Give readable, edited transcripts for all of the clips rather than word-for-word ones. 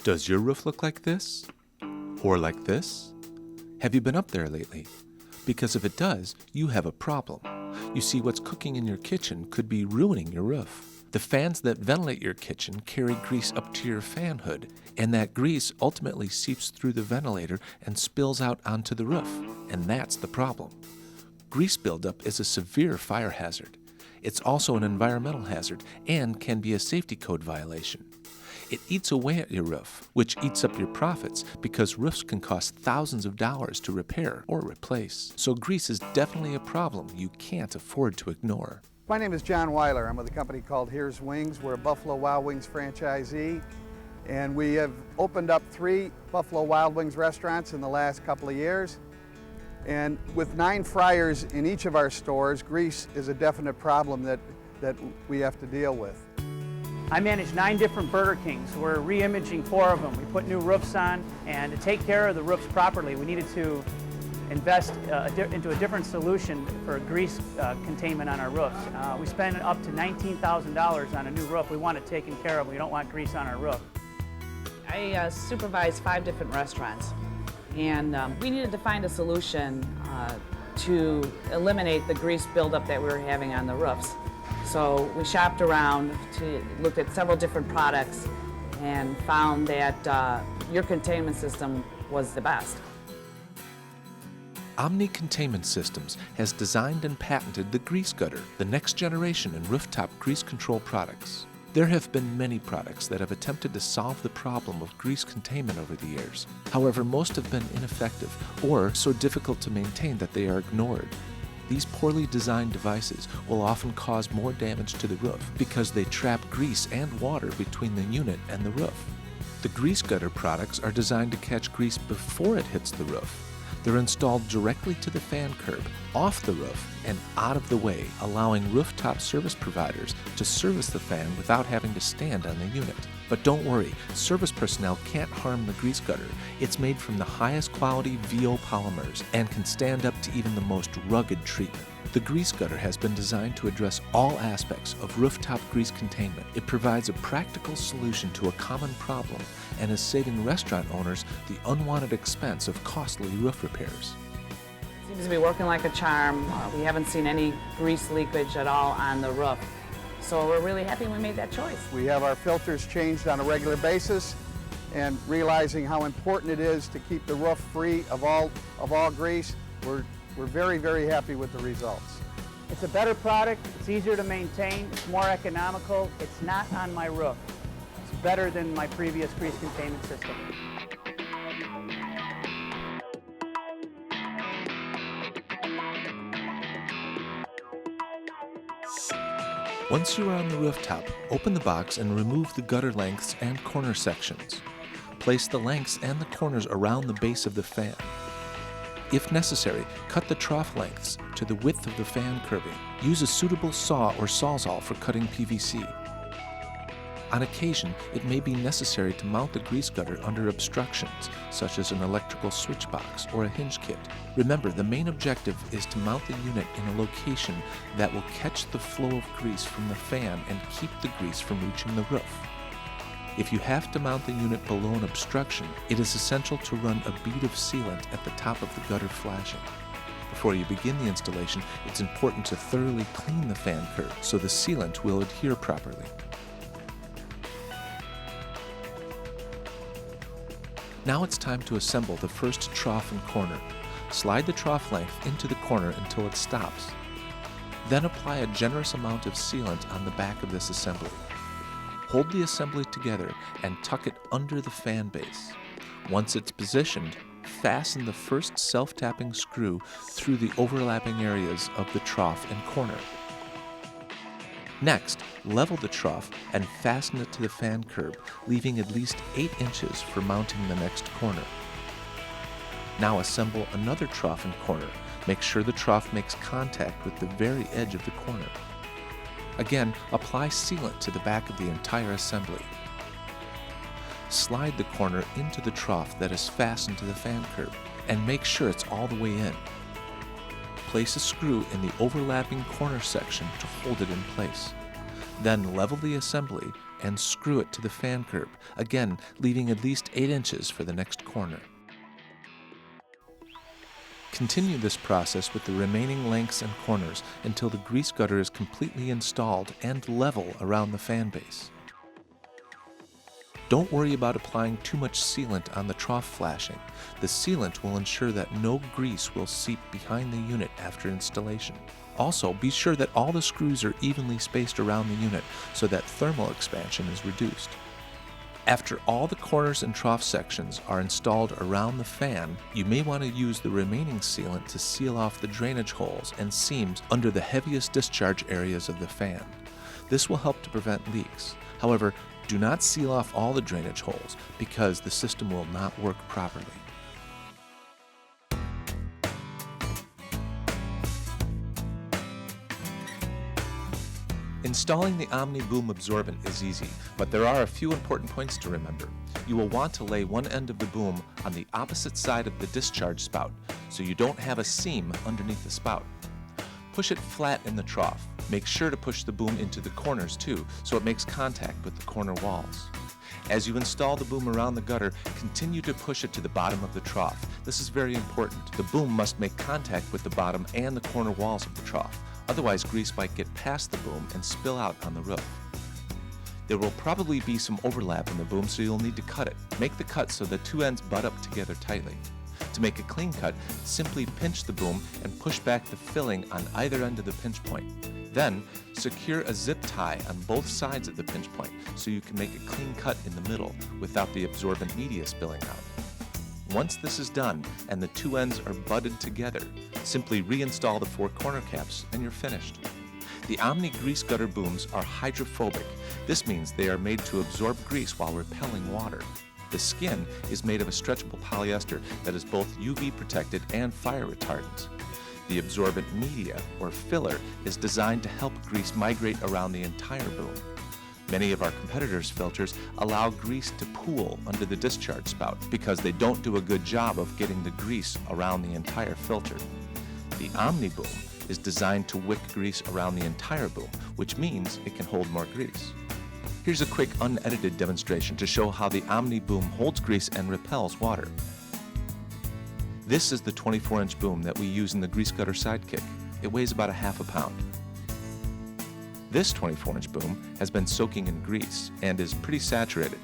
Does your roof look like this? Or like this? Have you been up there lately? Because if it does, you have a problem. You see, what's cooking in your kitchen could be ruining your roof. The fans that ventilate your kitchen carry grease up to your fan hood, and that grease ultimately seeps through the ventilator and spills out onto the roof, and that's the problem. Grease buildup is a severe fire hazard. It's also an environmental hazard and can be a safety code violation. It eats away at your roof, which eats up your profits because roofs can cost thousands of dollars to repair or replace. So grease is definitely a problem you can't afford to ignore. My name is John Weiler. I'm with a company called Here's Wings. We're a Buffalo Wild Wings franchisee, and we have opened up 3 Buffalo Wild Wings restaurants in the last couple of years. And with 9 fryers in each of our stores, grease is a definite problem that we have to deal with. I manage 9 different Burger Kings. We're re-imaging 4 of them. We put new roofs on, and to take care of the roofs properly, we needed to invest into a different solution for grease containment on our roofs. We spend up to $19,000 on a new roof. We want it taken care of. We don't want grease on our roof. I supervise 5 different restaurants, and we needed to find a solution to eliminate the grease buildup that we were having on the roofs. So we shopped around, looked at several different products, and found that your containment system was the best. Omni Containment Systems has designed and patented the Grease Gutter, the next generation in rooftop grease control products. There have been many products that have attempted to solve the problem of grease containment over the years. However, most have been ineffective or so difficult to maintain that they are ignored. These poorly designed devices will often cause more damage to the roof because they trap grease and water between the unit and the roof. The Grease Gutter products are designed to catch grease before it hits the roof. They're installed directly to the fan curb, off the roof, and out of the way, allowing rooftop service providers to service the fan without having to stand on the unit. But don't worry, service personnel can't harm the Grease Gutter. It's made from the highest quality VO polymers and can stand up to even the most rugged treatment. The Grease Gutter has been designed to address all aspects of rooftop grease containment. It provides a practical solution to a common problem and is saving restaurant owners the unwanted expense of costly roof repairs. Seems to be working like a charm. We haven't seen any grease leakage at all on the roof. So we're really happy we made that choice. We have our filters changed on a regular basis, and realizing how important it is to keep the roof free of all grease, we're very, very happy with the results. It's a better product, it's easier to maintain, it's more economical, it's not on my roof. It's better than my previous grease containment system. Once you are on the rooftop, open the box and remove the gutter lengths and corner sections. Place the lengths and the corners around the base of the fan. If necessary, cut the trough lengths to the width of the fan curbing. Use a suitable saw or sawzall for cutting PVC. On occasion, it may be necessary to mount the grease gutter under obstructions, such as an electrical switch box or a hinge kit. Remember, the main objective is to mount the unit in a location that will catch the flow of grease from the fan and keep the grease from reaching the roof. If you have to mount the unit below an obstruction, it is essential to run a bead of sealant at the top of the gutter flashing. Before you begin the installation, it's important to thoroughly clean the fan curb so the sealant will adhere properly. Now it's time to assemble the first trough and corner. Slide the trough length into the corner until it stops. Then apply a generous amount of sealant on the back of this assembly. Hold the assembly together and tuck it under the fan base. Once it's positioned, fasten the first self-tapping screw through the overlapping areas of the trough and corner. Next, level the trough and fasten it to the fan curb, leaving at least 8 inches for mounting the next corner. Now assemble another trough and corner. Make sure the trough makes contact with the very edge of the corner. Again, apply sealant to the back of the entire assembly. Slide the corner into the trough that is fastened to the fan curb, and make sure it's all the way in. Place a screw in the overlapping corner section to hold it in place. Then level the assembly and screw it to the fan curb, again leaving at least 8 inches for the next corner. Continue this process with the remaining lengths and corners until the grease gutter is completely installed and level around the fan base. Don't worry about applying too much sealant on the trough flashing. The sealant will ensure that no grease will seep behind the unit after installation. Also, be sure that all the screws are evenly spaced around the unit so that thermal expansion is reduced. After all the corners and trough sections are installed around the fan, you may want to use the remaining sealant to seal off the drainage holes and seams under the heaviest discharge areas of the fan. This will help to prevent leaks. However, do not seal off all the drainage holes because the system will not work properly. Installing the Omni Boom Absorbent is easy, but there are a few important points to remember. You will want to lay one end of the boom on the opposite side of the discharge spout, so you don't have a seam underneath the spout. Push it flat in the trough. Make sure to push the boom into the corners too, so it makes contact with the corner walls. As you install the boom around the gutter, continue to push it to the bottom of the trough. This is very important. The boom must make contact with the bottom and the corner walls of the trough. Otherwise, grease might get past the boom and spill out on the roof. There will probably be some overlap in the boom, so you'll need to cut it. Make the cut so the two ends butt up together tightly. To make a clean cut, simply pinch the boom and push back the filling on either end of the pinch point. Then, secure a zip tie on both sides of the pinch point so you can make a clean cut in the middle without the absorbent media spilling out. Once this is done and the two ends are butted together, simply reinstall the 4 corner caps and you're finished. The Omni grease gutter booms are hydrophobic. This means they are made to absorb grease while repelling water. The skin is made of a stretchable polyester that is both UV protected and fire retardant. The absorbent media, or filler, is designed to help grease migrate around the entire boom. Many of our competitors' filters allow grease to pool under the discharge spout because they don't do a good job of getting the grease around the entire filter. The Omni Boom is designed to wick grease around the entire boom, which means it can hold more grease. Here's a quick unedited demonstration to show how the Omni Boom holds grease and repels water. This is the 24-inch boom that we use in the grease gutter sidekick. It weighs about 1/2 pound. This 24-inch boom has been soaking in grease and is pretty saturated.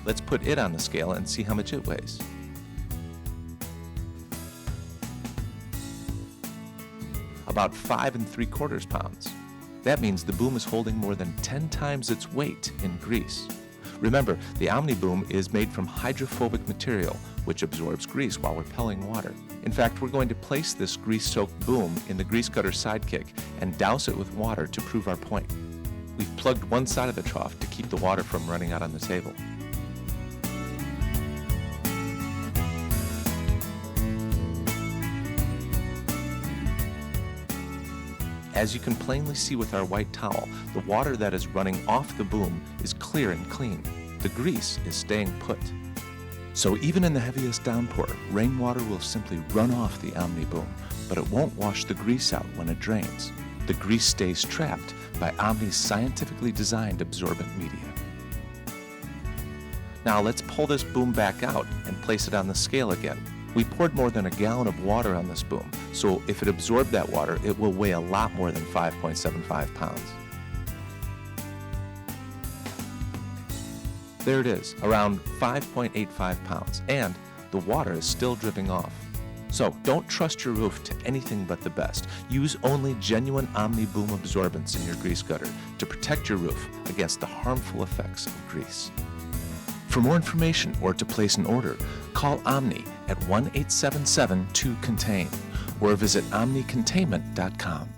Let's put it on the scale and see how much it weighs. About 5 3/4 pounds. That means the boom is holding more than 10 times its weight in grease. Remember, the Omni Boom is made from hydrophobic material, which absorbs grease while repelling water. In fact, we're going to place this grease-soaked boom in the grease gutter sidekick and douse it with water to prove our point. We've plugged one side of the trough to keep the water from running out on the table. As you can plainly see with our white towel, the water that is running off the boom is clear and clean. The grease is staying put. So even in the heaviest downpour, rainwater will simply run off the Omni Boom, but it won't wash the grease out when it drains. The grease stays trapped by Omni's scientifically designed absorbent media. Now let's pull this boom back out and place it on the scale again. We poured more than 1 gallon of water on this boom, so if it absorbed that water, it will weigh a lot more than 5.75 pounds. There it is, around 5.85 pounds, and the water is still dripping off. So don't trust your roof to anything but the best. Use only genuine Omni Boom absorbents in your grease gutter to protect your roof against the harmful effects of grease. For more information or to place an order, call Omni at 1-877-2-CONTAIN or visit omnicontainment.com.